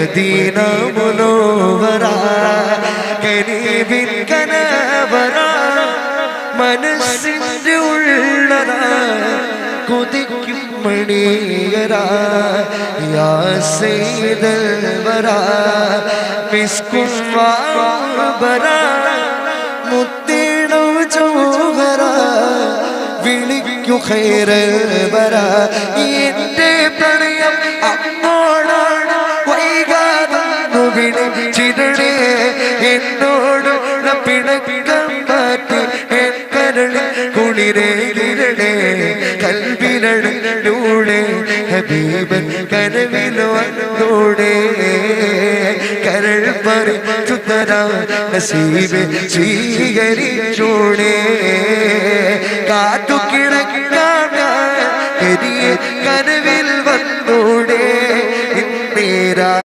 Medina Munawwara കരീബിൻ കനവറ മനസ്സിൻ്റെ ഉള്ളറ കുതിക്കും മണിയറ യാ സയ്യിദൽ വറ മിസ്കും വഅബറ മുത്തിനു ജൗഹറ വിളിക്കു ഖൈറൽ വറ എൻ്റെ പ്രണയം അമ്മോടാണ് വൈകാതെ വിളിച്ചിടണേ എന്നോട് പിണക്കം മാറ്റി എൻ കരളിൽ കുളിരേകിടണേ കൽവിലൂടെ ഹബീബൻ കനവിലോ വന്നോടെ കരൾ പറിച്ചു തരാൻ നസീബ് സ്വീകരിച്ചോടെ കാത്തു